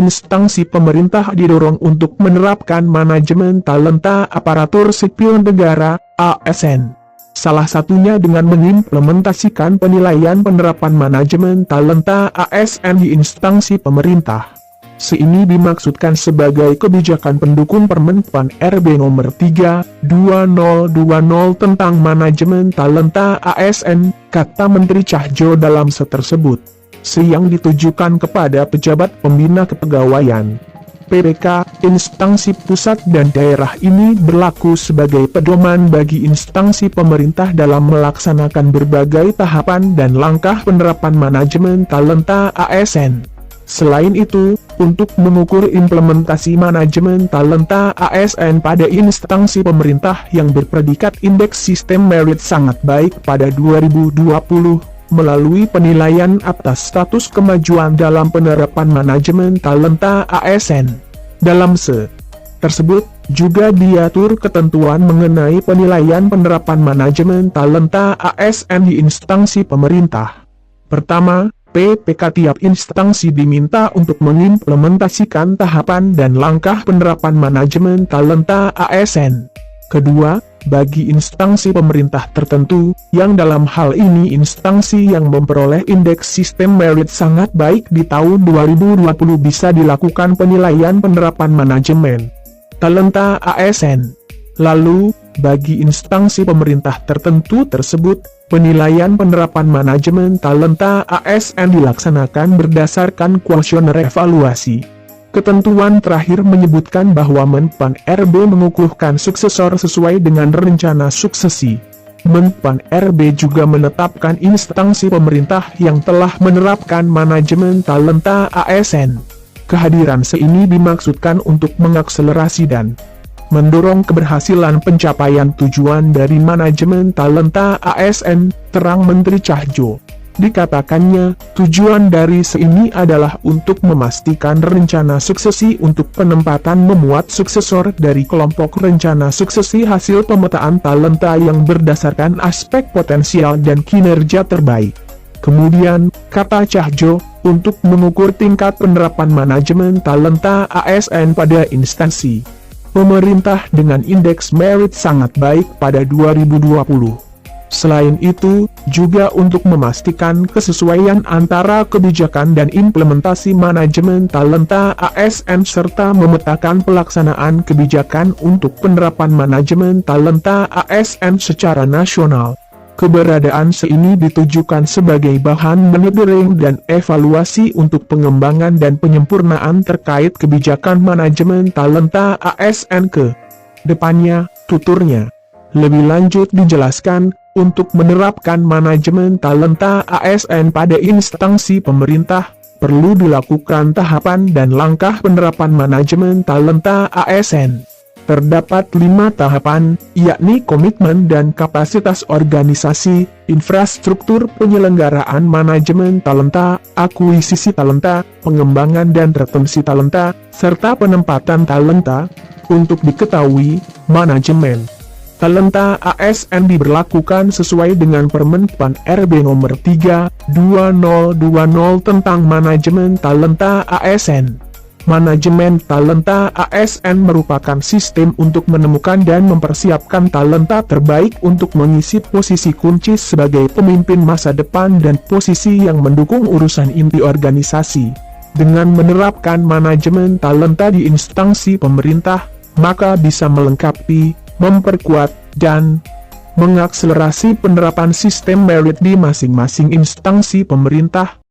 instansi pemerintah didorong untuk menerapkan manajemen talenta aparatur sipil negara, ASN. Salah satunya dengan mengimplementasikan penilaian penerapan manajemen talenta ASN di instansi pemerintah. Ini dimaksudkan sebagai kebijakan pendukung Permen PAN RB nomor 3/2020 tentang manajemen talenta ASN, kata Menteri Cahyo dalam tersebut. Yang ditujukan kepada pejabat pembina kepegawaian. PPK, instansi pusat dan daerah ini berlaku sebagai pedoman bagi instansi pemerintah dalam melaksanakan berbagai tahapan dan langkah penerapan manajemen talenta ASN. Selain itu, untuk mengukur implementasi manajemen talenta ASN pada instansi pemerintah yang berpredikat indeks sistem merit sangat baik pada 2020, melalui penilaian atas status kemajuan dalam penerapan manajemen talenta ASN. Dalam tersebut, juga diatur ketentuan mengenai penilaian penerapan manajemen talenta ASN di instansi pemerintah. Pertama, PPK tiap instansi diminta untuk mengimplementasikan tahapan dan langkah penerapan manajemen talenta ASN. Kedua, bagi instansi pemerintah tertentu, yang dalam hal ini instansi yang memperoleh indeks sistem merit sangat baik di tahun 2020 bisa dilakukan penilaian penerapan manajemen talenta ASN. Lalu, bagi instansi pemerintah tertentu tersebut, penilaian penerapan manajemen talenta ASN dilaksanakan berdasarkan kuesioner evaluasi. Ketentuan terakhir menyebutkan bahwa Menpan RB mengukuhkan suksesor sesuai dengan rencana suksesi. Menpan RB juga menetapkan instansi pemerintah yang telah menerapkan manajemen talenta ASN. Kehadiran ini dimaksudkan untuk mengakselerasi dan mendorong keberhasilan pencapaian tujuan dari manajemen talenta ASN, terang Menteri Cahyo. Dikatakannya, tujuan dari ini adalah untuk memastikan rencana suksesi untuk penempatan memuat suksesor dari kelompok rencana suksesi hasil pemetaan talenta yang berdasarkan aspek potensial dan kinerja terbaik. Kemudian, kata Cahyo, untuk mengukur tingkat penerapan manajemen talenta ASN pada instansi pemerintah dengan indeks merit sangat baik pada 2020. Selain itu, juga untuk memastikan kesesuaian antara kebijakan dan implementasi manajemen talenta ASN serta memetakan pelaksanaan kebijakan untuk penerapan manajemen talenta ASN secara nasional. Keberadaan ini ditujukan sebagai bahan monitoring dan evaluasi untuk pengembangan dan penyempurnaan terkait kebijakan manajemen talenta ASN ke depannya, tuturnya. Lebih lanjut dijelaskan, untuk menerapkan manajemen talenta ASN pada instansi pemerintah, perlu dilakukan tahapan dan langkah penerapan manajemen talenta ASN. Terdapat 5 tahapan, yakni komitmen dan kapasitas organisasi, infrastruktur penyelenggaraan manajemen talenta, akuisisi talenta, pengembangan dan retensi talenta, serta penempatan talenta. Untuk diketahui, manajemen talenta ASN diberlakukan sesuai dengan Permen PAN RB nomor 3/2020 tentang manajemen talenta ASN. Manajemen talenta ASN merupakan sistem untuk menemukan dan mempersiapkan talenta terbaik untuk mengisi posisi kunci sebagai pemimpin masa depan dan posisi yang mendukung urusan inti organisasi. Dengan menerapkan manajemen talenta di instansi pemerintah, maka bisa melengkapi, memperkuat, dan mengakselerasi penerapan sistem merit di masing-masing instansi pemerintah.